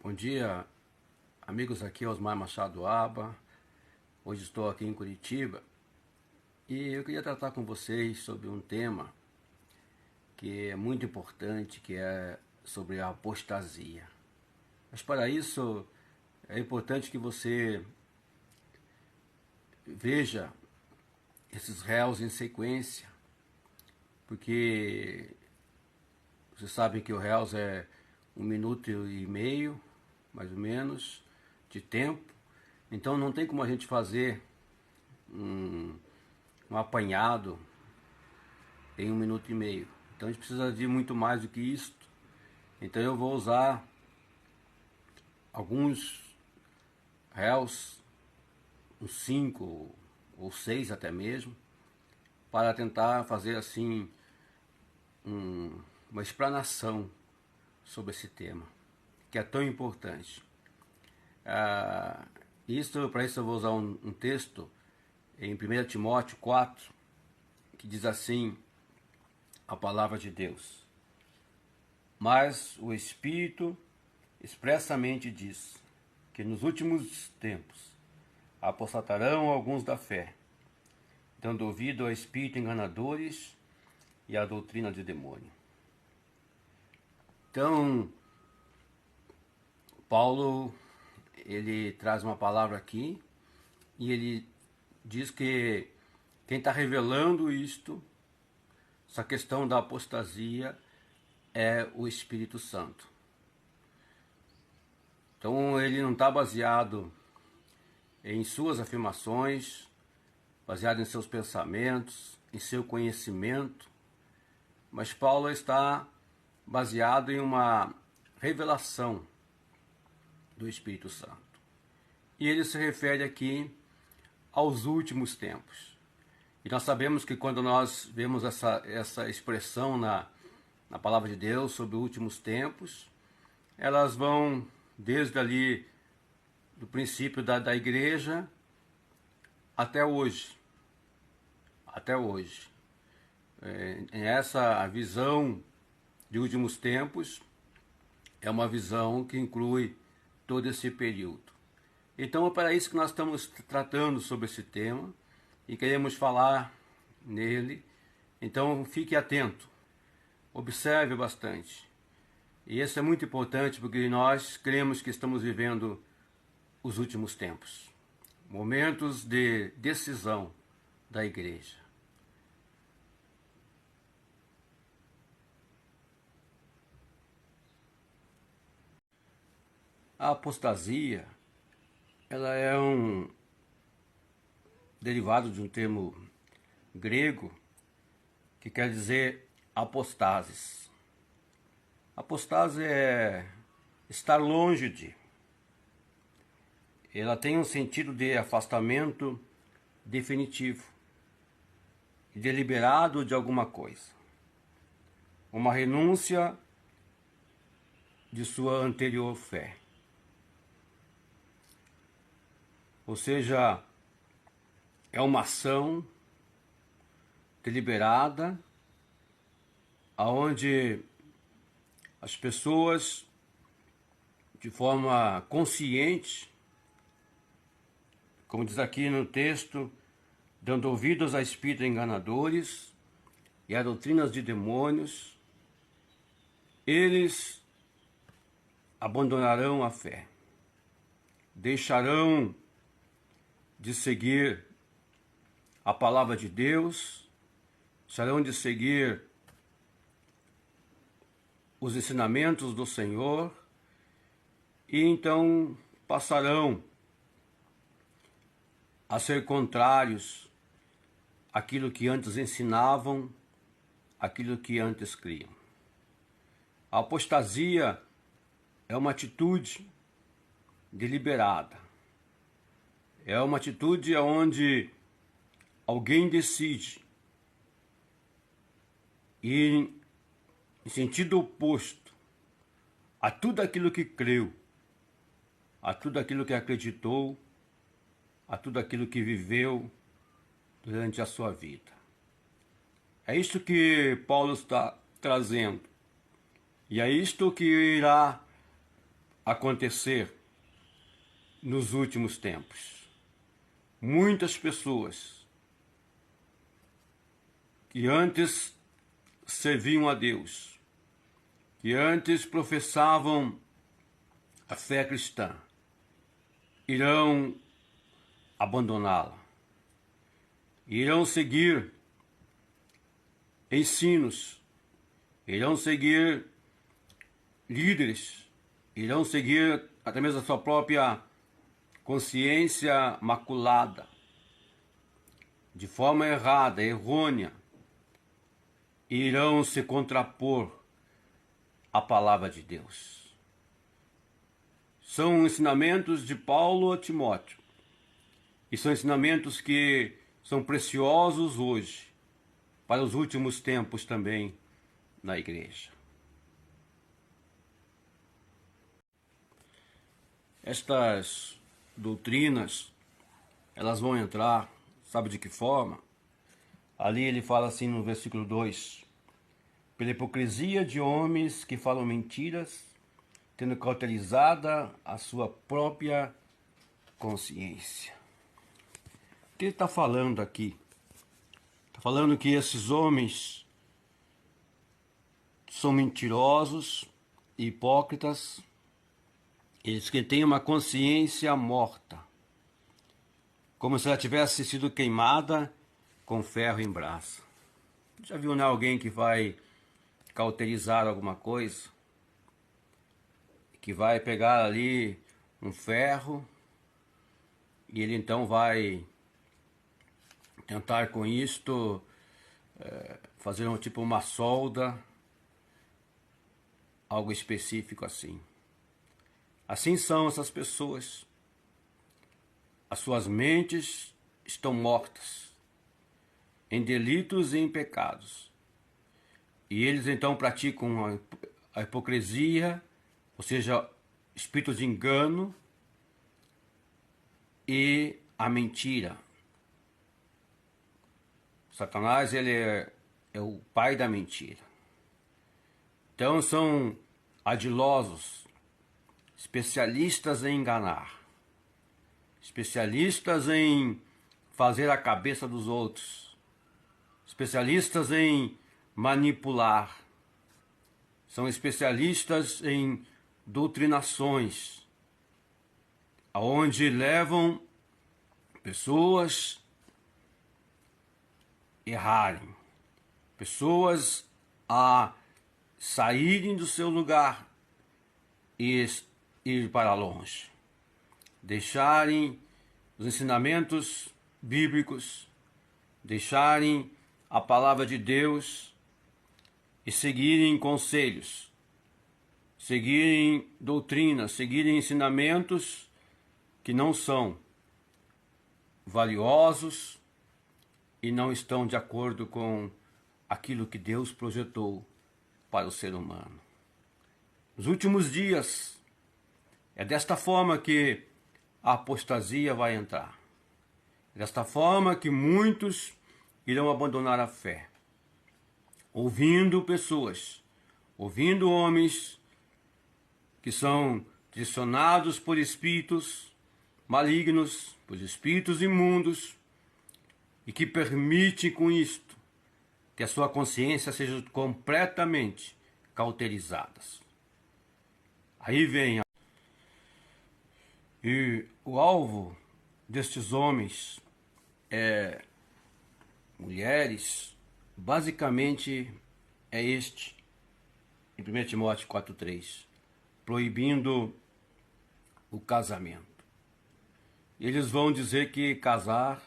Bom dia, amigos, aqui é Osmar Machado Aba. Hoje estou aqui em Curitiba e eu queria tratar com vocês sobre um tema que é muito importante, que é sobre a apostasia. Mas para isso é importante que você veja esses réus em sequência, porque vocês sabem que o réus é 1 minuto e meio, mais ou menos, de tempo. Então não tem como a gente fazer um apanhado em 1 minuto e meio. Então a gente precisa de muito mais do que isso. Então eu vou usar alguns réus, uns 5 ou 6 até mesmo, para tentar fazer assim uma explanação sobre esse tema, que é tão importante. Para isso eu vou usar um texto em 1 Timóteo 4, que diz assim a palavra de Deus: mas o Espírito expressamente diz que nos últimos tempos apostatarão alguns da fé, dando ouvido a espíritos enganadores e à doutrina de demônio. Então, Paulo, ele traz uma palavra aqui e ele diz que quem está revelando isto, essa questão da apostasia, é o Espírito Santo. Então ele não está baseado em suas afirmações, baseado em seus pensamentos, em seu conhecimento, mas Paulo está baseado em uma revelação do Espírito Santo. E ele se refere aqui aos últimos tempos. E nós sabemos que quando nós vemos essa expressão na palavra de Deus sobre os últimos tempos, elas vão desde ali do princípio da igreja até hoje. Até hoje. Essa visão de últimos tempos é uma visão que inclui todo esse período. Então é para isso que nós estamos tratando sobre esse tema e queremos falar nele. Então fique atento, observe bastante. E isso é muito importante porque nós cremos que estamos vivendo os últimos tempos, momentos de decisão da igreja. A apostasia, ela é um derivado de um termo grego que quer dizer apostasis. Apostase é estar longe de. Ela tem um sentido de afastamento definitivo e deliberado de alguma coisa. Uma renúncia de sua anterior fé. Ou seja, é uma ação deliberada aonde as pessoas, de forma consciente, como diz aqui no texto, dando ouvidos a espíritos enganadores e a doutrinas de demônios, eles abandonarão a fé, deixarão de seguir a palavra de Deus, deixarão de seguir os ensinamentos do Senhor e então passarão a ser contrários àquilo que antes ensinavam, àquilo que antes criam. A apostasia é uma atitude deliberada. É uma atitude onde alguém decide ir em sentido oposto a tudo aquilo que creu, a tudo aquilo que acreditou, a tudo aquilo que viveu durante a sua vida. É isto que Paulo está trazendo. E é isto que irá acontecer nos últimos tempos. Muitas pessoas que antes serviam a Deus, que antes professavam a fé cristã, irão abandoná-la. Irão seguir ensinos, irão seguir líderes, irão seguir até mesmo a sua própria consciência maculada, de forma errada, errônea, e irão se contrapor à palavra de Deus. São ensinamentos de Paulo a Timóteo, e são ensinamentos que são preciosos hoje, para os últimos tempos também na igreja. Estas doutrinas, elas vão entrar, sabe de que forma? Ali ele fala assim no versículo 2: pela hipocrisia de homens que falam mentiras, tendo cauterizada a sua própria consciência. O que ele está falando aqui? Está falando que esses homens são mentirosos, hipócritas, eles que têm uma consciência morta, como se ela tivesse sido queimada com ferro em brasa. Já viu, né, alguém que vai cauterizar alguma coisa, que vai pegar ali um ferro e ele então vai tentar com isto fazer tipo uma solda, algo específico assim. Assim são essas pessoas. As suas mentes estão mortas em delitos e em pecados. E eles então praticam a hipocrisia, ou seja, espírito de engano e a mentira. Satanás, ele é o pai da mentira. Então são ardilosos, especialistas em enganar, especialistas em fazer a cabeça dos outros, especialistas em manipular, são especialistas em doutrinações, aonde levam pessoas errarem, pessoas a saírem do seu lugar e ir para longe, deixarem os ensinamentos bíblicos, deixarem a palavra de Deus e seguirem conselhos, seguirem doutrinas, seguirem ensinamentos que não são valiosos e não estão de acordo com aquilo que Deus projetou para o ser humano. Nos últimos dias, é desta forma que a apostasia vai entrar. É desta forma que muitos irão abandonar a fé, ouvindo pessoas, ouvindo homens que são direcionados por espíritos malignos, por espíritos imundos, e que permite com isto que a sua consciência seja completamente cauterizada. Aí vem e o alvo destes homens, mulheres, basicamente é este, em 1 Timóteo 4,3, proibindo o casamento. Eles vão dizer que casar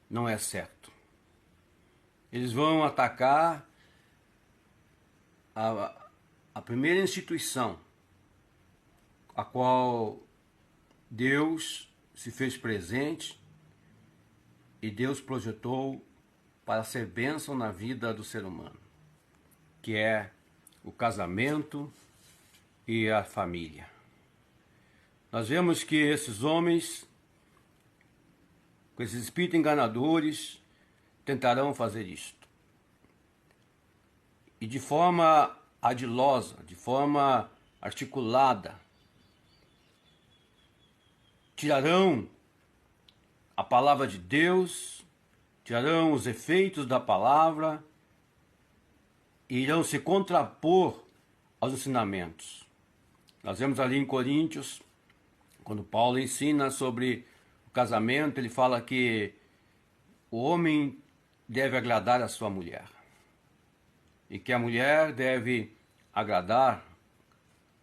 não é certo. Eles vão atacar a primeira instituição a qual Deus se fez presente e Deus projetou para ser bênção na vida do ser humano, que é o casamento e a família. Nós vemos que esses homens, com esses espíritos enganadores, tentarão fazer isto. E de forma ardilosa, de forma articulada, tirarão a palavra de Deus, tirarão os efeitos da palavra e irão se contrapor aos ensinamentos. Nós vemos ali em Coríntios, quando Paulo ensina sobre o casamento, ele fala que o homem deve agradar a sua mulher e que a mulher deve agradar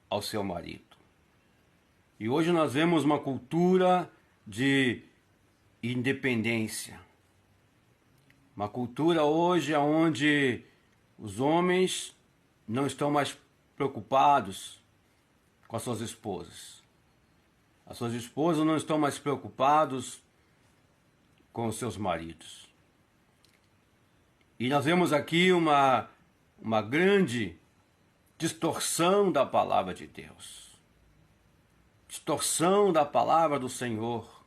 ao seu marido. E hoje nós vemos uma cultura de independência. Uma cultura hoje onde os homens não estão mais preocupados com as suas esposas. As suas esposas não estão mais preocupados com os seus maridos. E nós vemos aqui uma grande distorção da palavra de Deus. Distorção da palavra do Senhor,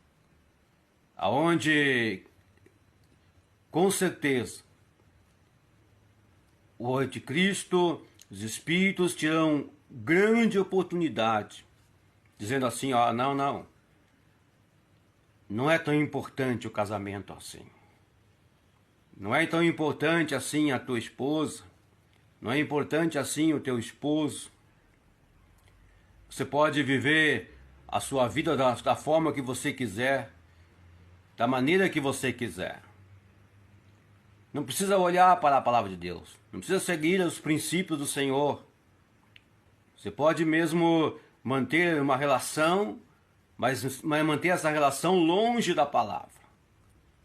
aonde, com certeza, o anticristo, os espíritos terão grande oportunidade, dizendo assim, ó, não é tão importante o casamento assim. Não é tão importante assim a tua esposa, não é importante assim o teu esposo. Você pode viver a sua vida da forma que você quiser, da maneira que você quiser. Não precisa olhar para a palavra de Deus, não precisa seguir os princípios do Senhor. Você pode mesmo manter uma relação, mas manter essa relação longe da palavra,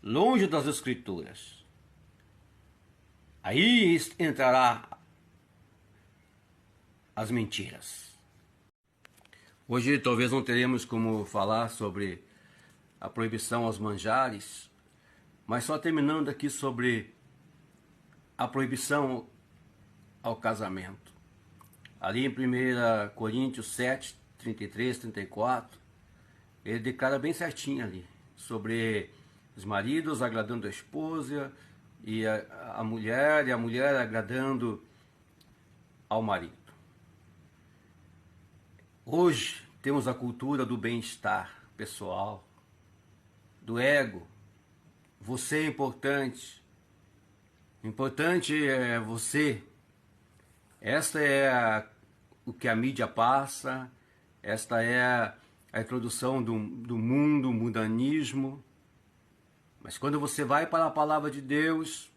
longe das Escrituras. Aí entrará as mentiras. Hoje talvez não teremos como falar sobre a proibição aos manjares, mas só terminando aqui sobre a proibição ao casamento. Ali em 1 Coríntios 7, 33, 34, ele declara bem certinho ali, sobre os maridos agradando a esposa, e a mulher agradando ao marido. Hoje temos a cultura do bem-estar pessoal, do ego. Você é importante. Importante é você. Esta é o que a mídia passa. Esta é a introdução do mundo, o mundanismo. Mas quando você vai para a palavra de Deus,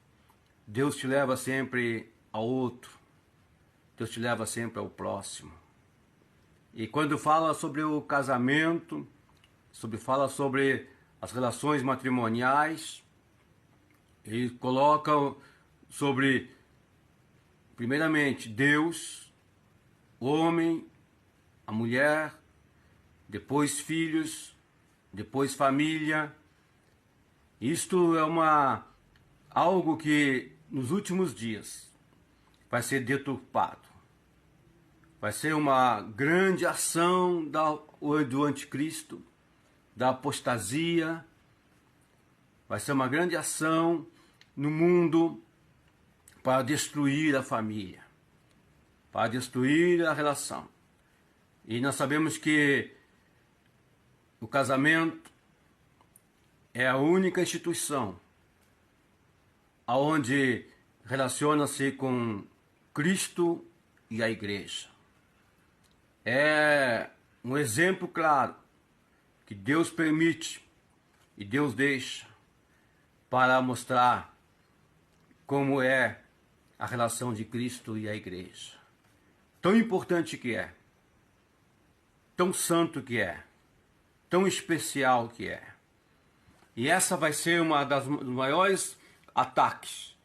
Deus te leva sempre ao outro. Deus te leva sempre ao próximo. E quando fala sobre o casamento, fala sobre as relações matrimoniais, ele coloca sobre, primeiramente, Deus, o homem, a mulher, depois filhos, depois família. Isto é algo que nos últimos dias vai ser deturpado. Vai ser uma grande ação do anticristo, da apostasia. Vai ser uma grande ação no mundo para destruir a família, para destruir a relação. E nós sabemos que o casamento é a única instituição onde relaciona-se com Cristo e a igreja. É um exemplo claro que Deus permite e Deus deixa para mostrar como é a relação de Cristo e a igreja. Tão importante que é, tão santo que é, tão especial que é. E essa vai ser uma dos maiores ataques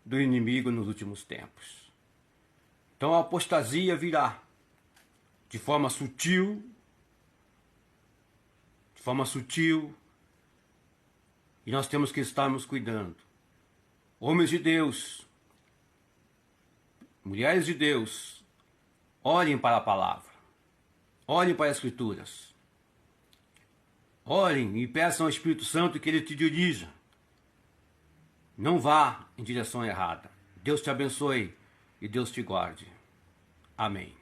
do inimigo nos últimos tempos. Então a apostasia virá de forma sutil, e nós temos que estarmos cuidando. Homens de Deus, mulheres de Deus, olhem para a palavra, olhem para as Escrituras, olhem e peçam ao Espírito Santo que Ele te dirija. Não vá em direção errada. Deus te abençoe e Deus te guarde. Amém.